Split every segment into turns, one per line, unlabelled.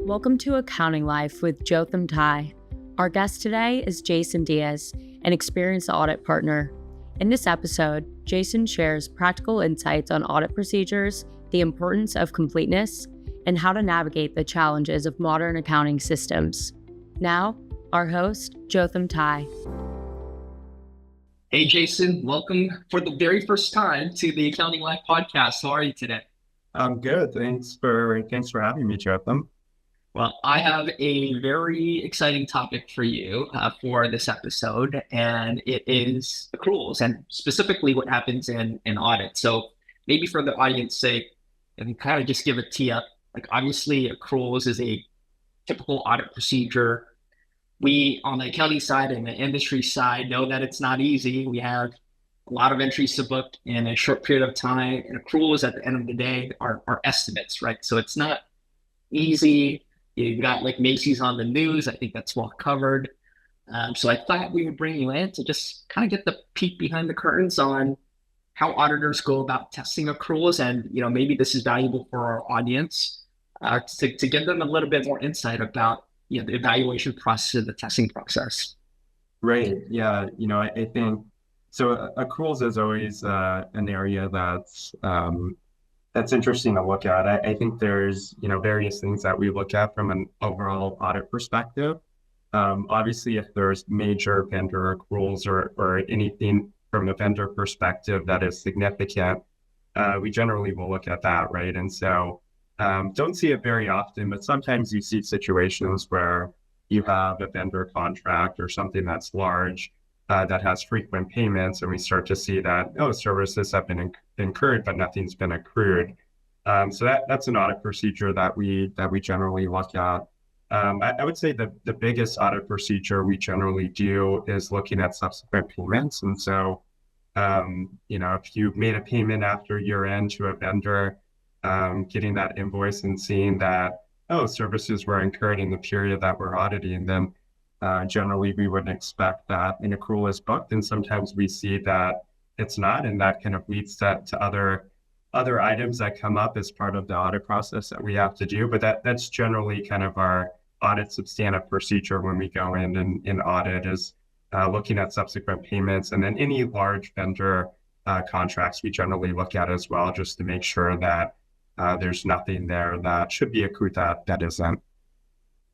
Welcome to Accounting Life with Jotham Ty. Our guest today is Jason Diaz, an experienced audit partner. In this episode, Jason shares practical insights on audit procedures, the importance of completeness, and how to navigate the challenges of modern accounting systems. Now, our host, Jotham Ty.
Hey, Jason, welcome for the very first time to the Accounting Life podcast. How are you today?
I'm good. Thanks for having me, Jotham.
Well, I have a very exciting topic for you for this episode, and it is accruals and specifically what happens in audit. So maybe for the audience sake, and kind of just give a tee up, like obviously accruals is a typical audit procedure. We, on the accounting side and the industry side, know that it's not easy. We have a lot of entries to book in a short period of time, and accruals at the end of the day are estimates, right? So it's not easy. You've got like Macy's on the news. I think that's well covered. So I thought we would bring you in to just kind of get the peek behind the curtains on how auditors go about testing accruals. And, maybe this is valuable for our audience to give them a little bit more insight about, the evaluation process and the testing process.
Right. Yeah. I think so. Accruals is always an area that's interesting to look at. I think there's, various things that we look at from an overall audit perspective. Obviously, if there's major vendor accruals or anything from a vendor perspective that is significant, we generally will look at that, right? And so don't see it very often, but sometimes you see situations where you have a vendor contract or something that's large that has frequent payments, and we start to see that, services have been incurred, but nothing's been accrued. So that's an audit procedure that we generally look at. I would say the biggest audit procedure we generally do is looking at subsequent payments. And so, if you made a payment after year end to a vendor, getting that invoice and seeing that, services were incurred in the period that we're auditing, then generally we wouldn't expect that an accrual is booked. And sometimes we see that it's not, and that kind of leads to other items that come up as part of the audit process that we have to do. But that's generally kind of our audit substantive procedure when we go in and audit is looking at subsequent payments. And then any large vendor contracts we generally look at as well, just to make sure that there's nothing there that should be accrued that isn't.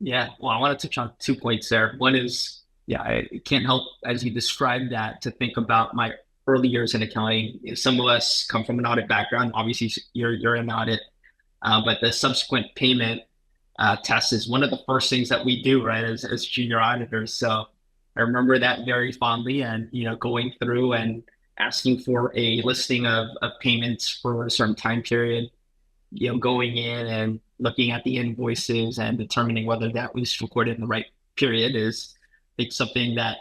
Yeah, well, I want to touch on 2 points there. One is, I can't help, as you described that, to think about my early years in accounting. Some of us come from an audit background. Obviously, you're in audit, but the subsequent payment test is one of the first things that we do, right, as junior auditors. So I remember that very fondly, and going through and asking for a listing of payments for a certain time period. Going in and looking at the invoices and determining whether that was recorded in the right period is, I think, something that,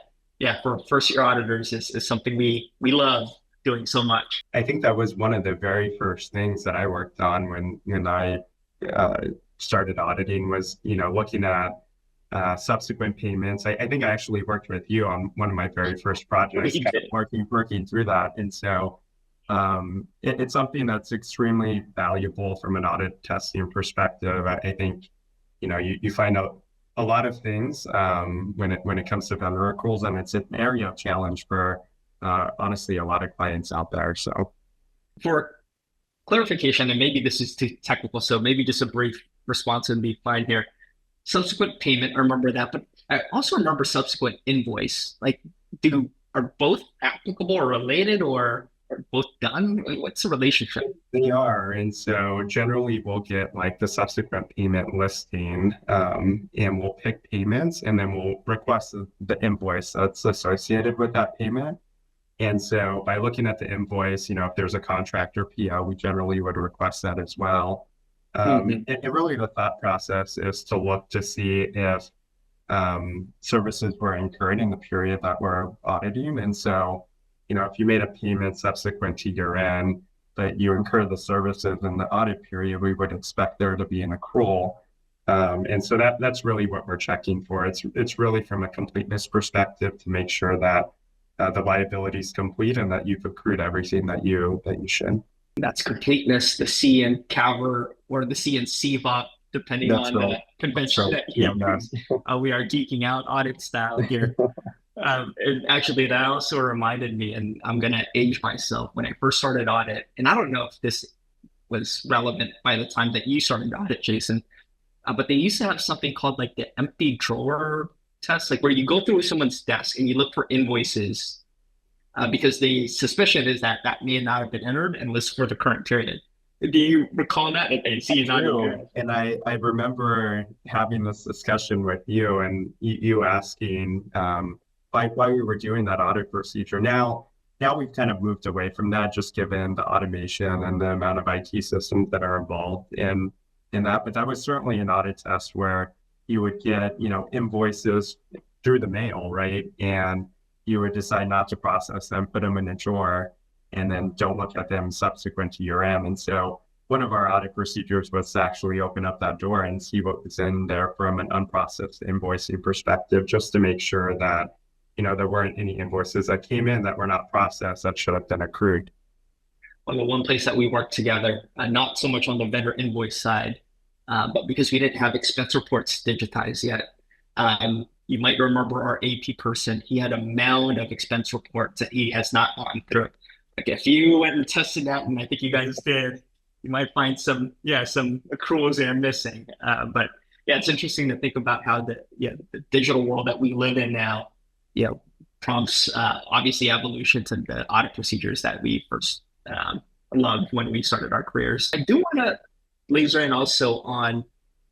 for first-year auditors is something we love doing so much.
I think that was one of the very first things that I worked on when I started auditing was, looking at subsequent payments. I think I actually worked with you on one of my very first projects, working through that. And so it's something that's extremely valuable from an audit testing perspective. I think, you find out a lot of things when it comes to vendor accruals, and it's an area of challenge for honestly a lot of clients out there. So,
for clarification, and maybe this is too technical, so maybe just a brief response would be fine here. Subsequent payment, I remember that, but I also remember subsequent invoice. Like, are both applicable or related, or are both done? What's the relationship?
They are. And so generally we'll get like the subsequent payment listing and we'll pick payments, and then we'll request the invoice that's associated with that payment. And so by looking at the invoice, if there's a contract or PO, we generally would request that as well. And really the thought process is to look to see if services were incurred in the period that we're auditing. And so, if you made a payment subsequent to year end, but you incur the services in the audit period, we would expect there to be an accrual. And so that's really what we're checking for. It's really from a completeness perspective to make sure that the liability is complete and that you've accrued everything that you should.
That's completeness, the C in CAVR or the C in CVOP depending
That's
on the
right.
convention that you use. We are geeking out audit style here. And actually, that also reminded me, and I'm going to age myself, when I first started audit, and I don't know if this was relevant by the time that you started audit, Jason, but they used to have something called like the empty drawer test, like where you go through someone's desk and you look for invoices because the suspicion is that that may not have been entered and was for the current period. Do you recall that? I see you nodding.
And I remember having this discussion with you and you asking why we were doing that audit procedure. Now we've kind of moved away from that, just given the automation and the amount of IT systems that are involved in that. But that was certainly an audit test where you would get, invoices through the mail, right? And you would decide not to process them, put them in a drawer, and then don't look at them subsequent to year end. And so one of our audit procedures was to actually open up that door and see what was in there from an unprocessed invoicing perspective, just to make sure that, there weren't any invoices that came in that were not processed that should have been accrued.
Well, the one place that we worked together, not so much on the vendor invoice side, but because we didn't have expense reports digitized yet. You might remember our AP person, he had a mound of expense reports that he has not gone through. Like if you went and tested that, and I think you guys did, you might find some accruals there missing. But yeah, it's interesting to think about how the digital world that we live in now, prompts obviously evolution to the audit procedures that we first loved when we started our careers. I do want to laser in also on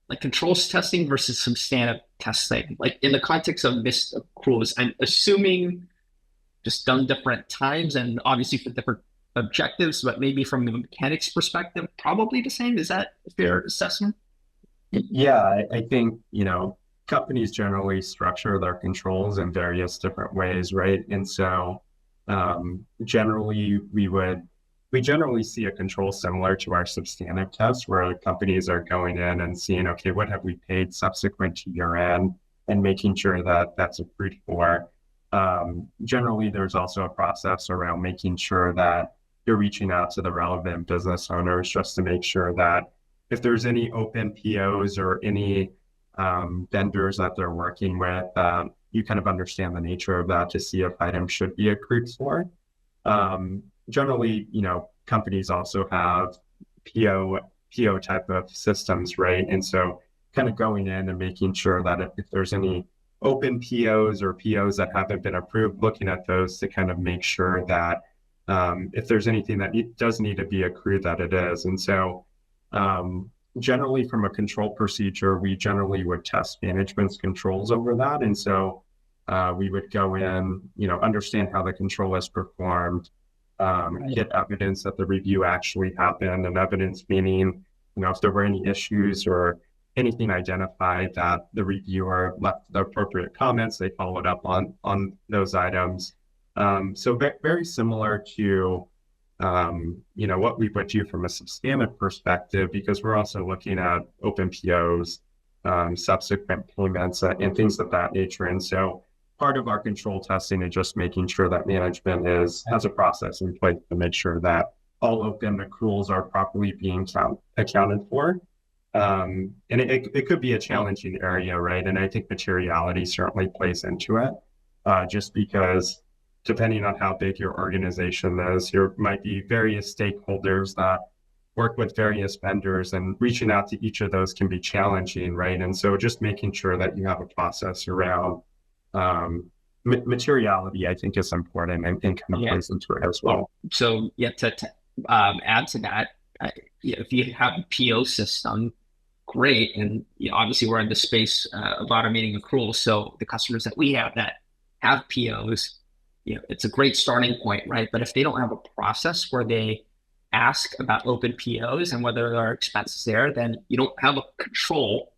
like controls testing versus substantive testing. Like in the context of missed accruals, I'm assuming just done different times and obviously for different objectives, but maybe from the mechanics perspective, probably the same. Is that a fair assessment?
Yeah, I think, companies generally structure their controls in various different ways, right? And so generally we generally see a control similar to our substantive test, where companies are going in and seeing, okay, what have we paid subsequent to year end, and making sure that that's accrued for. Generally, there's also a process around making sure that you're reaching out to the relevant business owners just to make sure that if there's any open POs or any vendors that they're working with, you kind of understand the nature of that to see if items should be accrued for. Generally, companies also have PO type of systems, right? And so kind of going in and making sure that if there's any open POs or POs that haven't been approved, looking at those to kind of make sure that if there's anything that does need to be accrued, that it is. And so generally from a control procedure, we generally would test management's controls over that. And so we would go in, understand how the control is performed, get evidence that the review actually happened, and evidence meaning, if there were any issues or anything identified that the reviewer left the appropriate comments, they followed up on those items. So very similar to, what we would do from a substantive perspective, because we're also looking at open POs, subsequent payments, and things of that nature. And so part of our control testing is just making sure that management has a process in place to make sure that all open accruals are properly being accounted for. And it could be a challenging area, right? And I think materiality certainly plays into it, just because depending on how big your organization is, there might be various stakeholders that work with various vendors, and reaching out to each of those can be challenging, right? And so just making sure that you have a process around materiality, I think, is important and kind of plays into it as well.
So to add to that, if you have a PO system, great. And obviously we're in the space of automating accruals. So the customers that we have that have POs, it's a great starting point, right? But if they don't have a process where they ask about open POs and whether there are expenses there, then you don't have a control,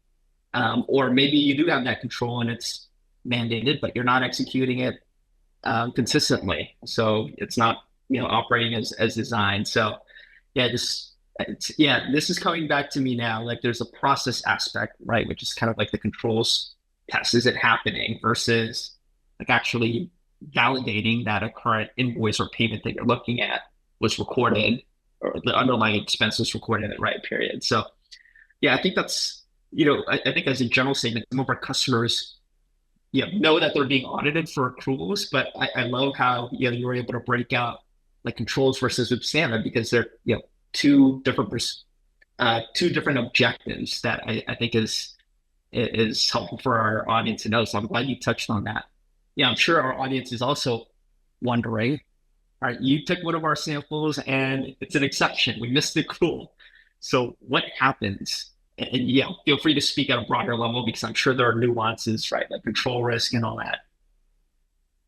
or maybe you do have that control and it's mandated, but you're not executing it consistently. So it's not, operating as designed. So this is coming back to me now. Like there's a process aspect, right? Which is kind of like the controls test. Is it happening versus like actually validating that a current invoice or payment that you're looking at was recorded, or the underlying expense was recorded in the right period. So I think that's I think as a general statement, some of our customers, know that they're being audited for accruals, but I love how, you were able to break out like controls versus substandard because they're, two different, two different objectives that I think is helpful for our audience to know. So I'm glad you touched on that. Yeah, I'm sure our audience is also wondering, all right, you took one of our samples and it's an exception. We missed the accrual. So what happens? And yeah, feel free to speak at a broader level because I'm sure there are nuances, right? Like control risk and all that.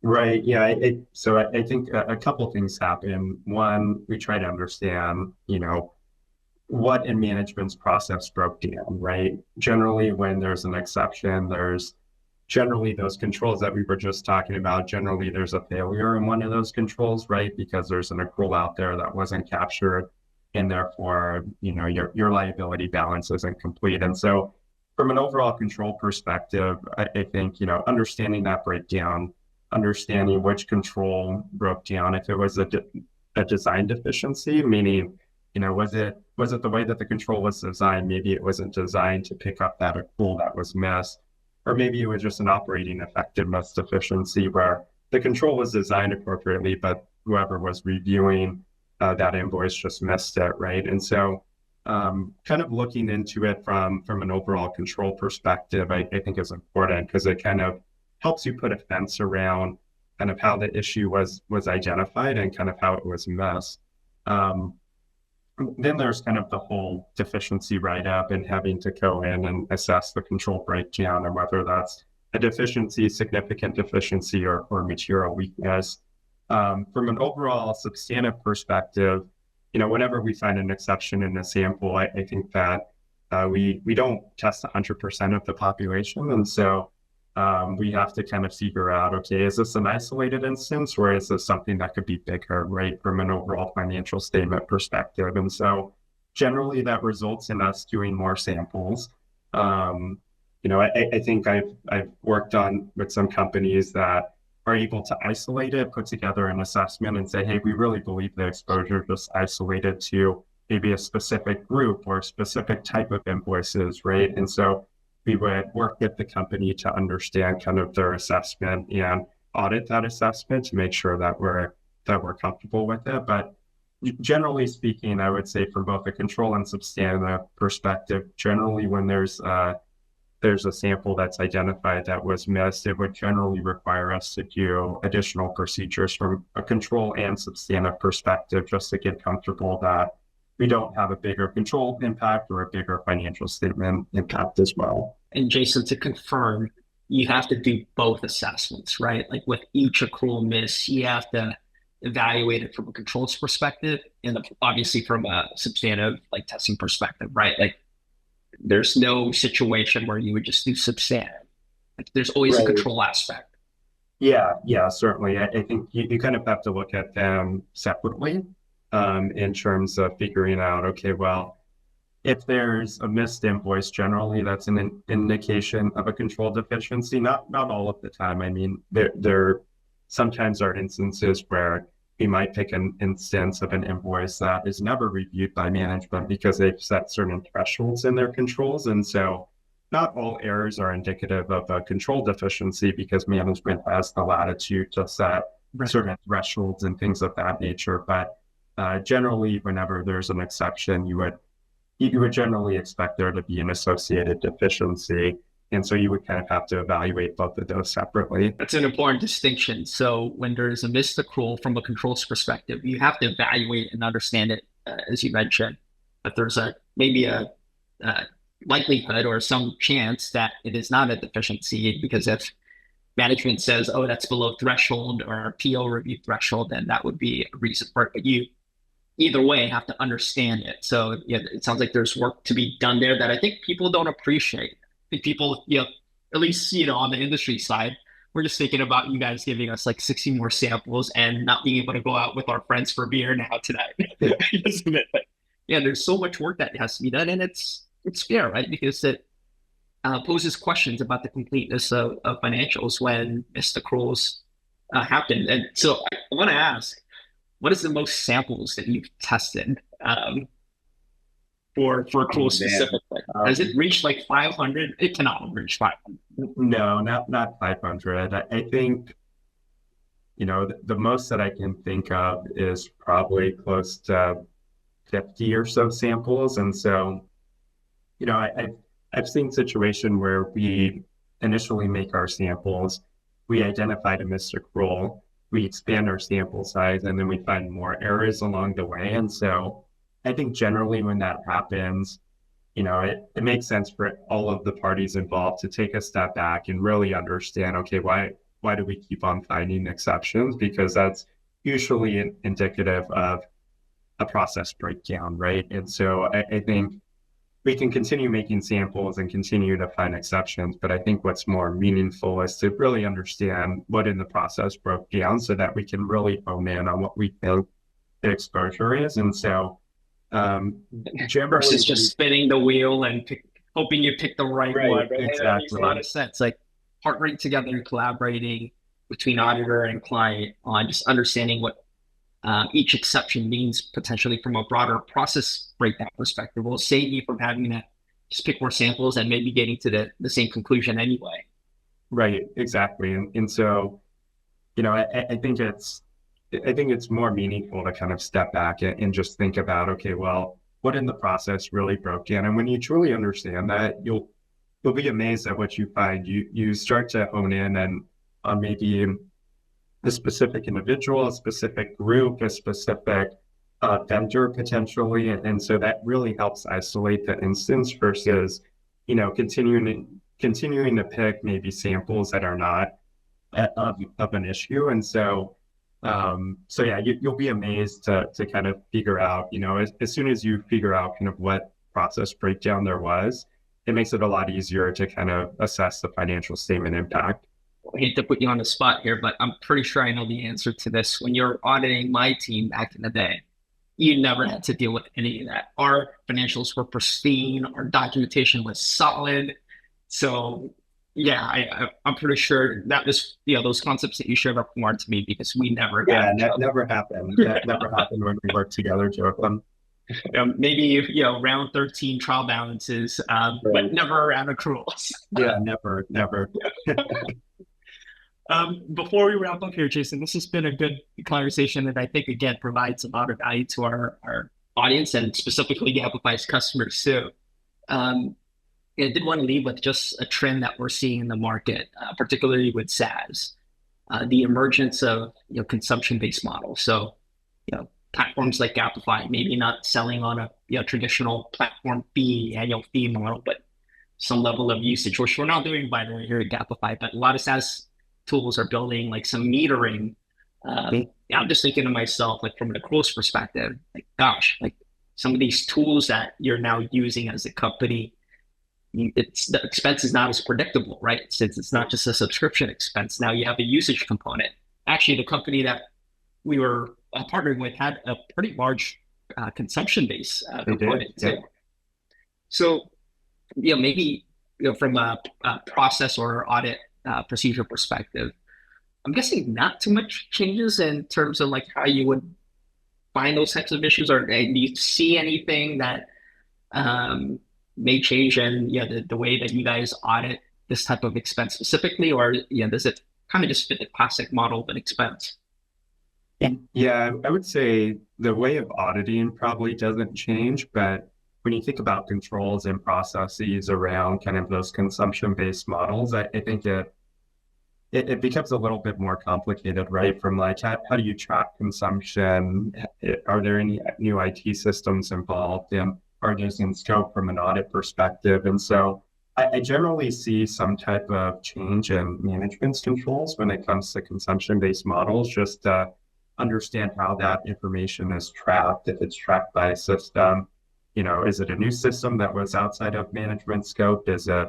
Right. Yeah. I think a couple things happen. One, we try to understand, what in management's process broke down, right? Generally, when there's an exception, there's generally those controls that we were just talking about. Generally, there's a failure in one of those controls, right? Because there's an accrual out there that wasn't captured, and therefore, your liability balance isn't complete. And so, from an overall control perspective, I think understanding that breakdown, understanding which control broke down, if it was a design deficiency, meaning was it the way that the control was designed? Maybe it wasn't designed to pick up that accrual that was missed, or maybe it was just an operating effectiveness deficiency where the control was designed appropriately, but whoever was reviewing that invoice just missed it, right? And so, kind of looking into it from an overall control perspective, I think is important because it kind of helps you put a fence around kind of how the issue was identified and kind of how it was missed. Then there's kind of the whole deficiency write-up and having to go in and assess the control breakdown and whether that's a deficiency, significant deficiency, or material weakness. From an overall substantive perspective, whenever we find an exception in a sample, I think that we don't test 100% of the population. And so we have to kind of figure out, okay, is this an isolated instance or is this something that could be bigger, right, from an overall financial statement perspective? And so generally that results in us doing more samples. I think I've worked on with some companies that are able to isolate it, put together an assessment and say, hey, we really believe the exposure just isolated to maybe a specific group or a specific type of invoices, right? And so we would work with the company to understand kind of their assessment and audit that assessment to make sure that we're comfortable with it. But generally speaking, I would say from both a control and substantive perspective, generally when there's a sample that's identified that was missed, it would generally require us to do additional procedures from a control and substantive perspective just to get comfortable that we don't have a bigger control impact or a bigger financial statement impact as well.
And Jason, to confirm, you have to do both assessments, right? Like with each accrual miss, you have to evaluate it from a controls perspective and obviously from a substantive like testing perspective, right? Like there's no situation where you would just do substantive. Like, there's always a control aspect.
Yeah, certainly. I think you kind of have to look at them separately. In terms of figuring out, okay, well, if there's a missed invoice, generally that's an indication of a control deficiency. Not all of the time. I mean, there sometimes are instances where we might pick an instance of an invoice that is never reviewed by management because they've set certain thresholds in their controls. And so not all errors are indicative of a control deficiency because management has the latitude to set certain thresholds and things of that nature. But generally, whenever there's an exception, you would generally expect there to be an associated deficiency. And so you would kind of have to evaluate both of those separately.
That's an important distinction. So when there's a missed accrual from a controls perspective, you have to evaluate and understand it, as you mentioned, that there's maybe a likelihood or some chance that it is not a deficiency, because if management says, oh, that's below threshold or PO review threshold, then that would be a reason for it. But you either way have to understand it. So yeah, it sounds like there's work to be done there that I think people don't appreciate. I think people, at least, on the industry side, we're just thinking about you guys giving us like 60 more samples and not being able to go out with our friends for beer now tonight. But yeah, there's so much work that has to be done, and it's fair, right? Because it poses questions about the completeness of financials when missed accruals happen. And so I want to ask, what is the most samples that you've tested for accruals specifically? Has it reached like 500? It cannot reach 500.
No, not 500. I think, the most that I can think of is probably close to 50 or so samples. And so, I've seen situation where we initially make our samples, we identify a missed accrual, we expand our sample size, and then we find more errors along the way. And so I think generally when that happens, it makes sense for all of the parties involved to take a step back and really understand, okay, why do we keep on finding exceptions? Because that's usually indicative of a process breakdown, right? And so I think we can continue making samples and continue to find exceptions, but I think what's more meaningful is to really understand what in the process broke down so that we can really hone in on what we think the exposure is. And so
versus just spinning the wheel and hoping you pick the right one. Right?
Exactly.
That makes a lot of sense. Like partnering together and collaborating between auditor and client on just understanding what each exception means potentially from a broader process breakdown perspective will save you from having to just pick more samples and maybe getting to the same conclusion anyway.
Right, exactly. And so, I think it's more meaningful to kind of step back and just think about, okay, well, what in the process really broke down? And when you truly understand that, you'll be amazed at what you find. You start to hone in and on maybe a specific individual, a specific group, a specific vendor potentially. And so that really helps isolate the instance versus, continuing to pick maybe samples that are not of an issue. And so, yeah, you'll be amazed to kind of figure out, as soon as you figure out kind of what process breakdown there was, it makes it a lot easier to kind of assess the financial statement impact.
I hate to put you on the spot here, but I'm pretty sure I know the answer to this. When you're auditing my team back in the day, you never had to deal with any of that. Our financials were pristine. Our documentation was solid. So yeah, I'm pretty sure that was, those concepts that you shared are foreign to me because we never
that never happened. That never happened when we worked together, Jotham.
Maybe, round 13 trial balances, right. But never around accruals.
Yeah, never.
Before we wrap up here, Jason, this has been a good conversation that I think, again, provides a lot of value to our audience and specifically Amplify's customers too. I did want to leave with just a trend that we're seeing in the market, particularly with SaaS, the emergence of consumption-based models. So, platforms like Amplify, maybe not selling on a traditional platform fee, annual fee model, but some level of usage, which we're not doing by the way here at Amplify, but a lot of SaaS tools are building like some metering. I'm just thinking to myself, like from an accruals perspective, like gosh, like some of these tools that you're now using as a company, the expense is not as predictable, right? Since it's not just a subscription expense, now you have a usage component. Actually, the company that we were partnering with had a pretty large consumption-based component too. So, maybe from a process or audit procedure perspective, I'm guessing not too much changes in terms of like how you would find those types of issues, or do you see anything that may change in the way that you guys audit this type of expense specifically, or does it kind of just fit the classic model of an expense?
Yeah, I would say the way of auditing probably doesn't change, but when you think about controls and processes around kind of those consumption-based models, I think it becomes a little bit more complicated, right? From like, how do you track consumption? Are there any new IT systems involved? And are those in scope from an audit perspective? And so I generally see some type of change in management's controls when it comes to consumption-based models, just to understand how that information is tracked, if it's tracked by a system. Is it a new system that was outside of management scope? Is it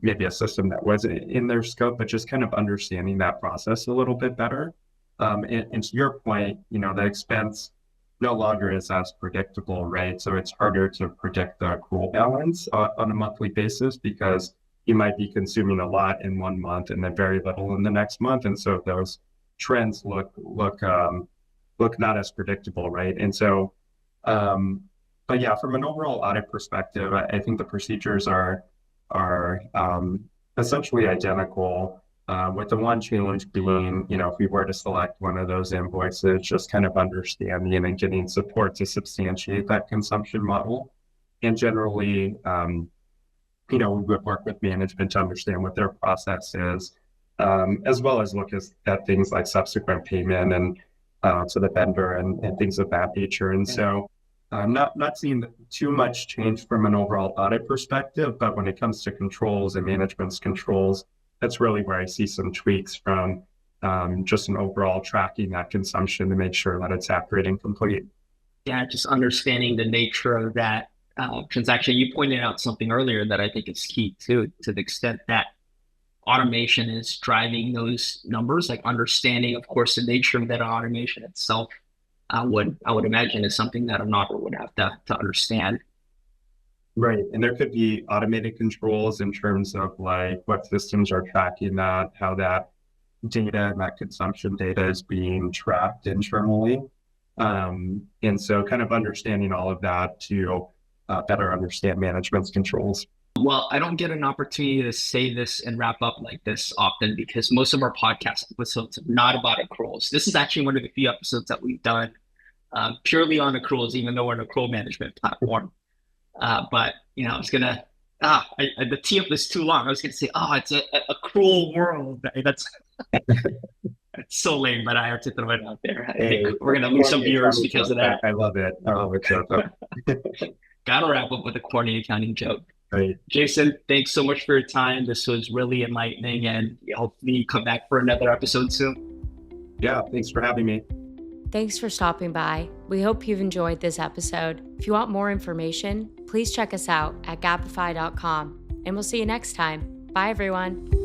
maybe a system that wasn't in their scope, but just kind of understanding that process a little bit better. And to your point, the expense no longer is as predictable, right? So it's harder to predict the accrual balance on a monthly basis because you might be consuming a lot in one month and then very little in the next month. And so those trends look not as predictable, right? And so, But yeah, from an overall audit perspective, I think the procedures are essentially identical, with the one change being, if we were to select one of those invoices, just kind of understanding and getting support to substantiate that consumption model. And generally, we would work with management to understand what their process is, as well as look at things like subsequent payment and to the vendor and things of that nature. And so not seeing too much change from an overall audit perspective, but when it comes to controls and management's controls, that's really where I see some tweaks from just an overall tracking that consumption to make sure that it's accurate and complete.
Yeah, just understanding the nature of that transaction. You pointed out something earlier that I think is key too, to the extent that automation is driving those numbers, like understanding, of course, the nature of that automation itself. I would imagine is something that an auditor would have to understand.
Right. And there could be automated controls in terms of like what systems are tracking that, how that data and that consumption data is being tracked internally. And so kind of understanding all of that to better understand management's controls.
Well, I don't get an opportunity to say this and wrap up like this often because most of our podcast episodes are not about accruals. This is actually one of the few episodes that we've done purely on accruals, even though we're an accrual management platform. But, I was going to, the tee up is too long. I was going to say, it's a accrual world. That's it's so lame, but I have to throw it out there. I think we're going to lose some viewers because of that.
I love it.
Got to wrap up with a corny accounting joke.
Right.
Jason, thanks so much for your time. This was really enlightening, and hopefully you come back for another episode soon.
Yeah, thanks for having me.
Thanks for stopping by. We hope you've enjoyed this episode. If you want more information, please check us out at gapify.com, and we'll see you next time. Bye, everyone.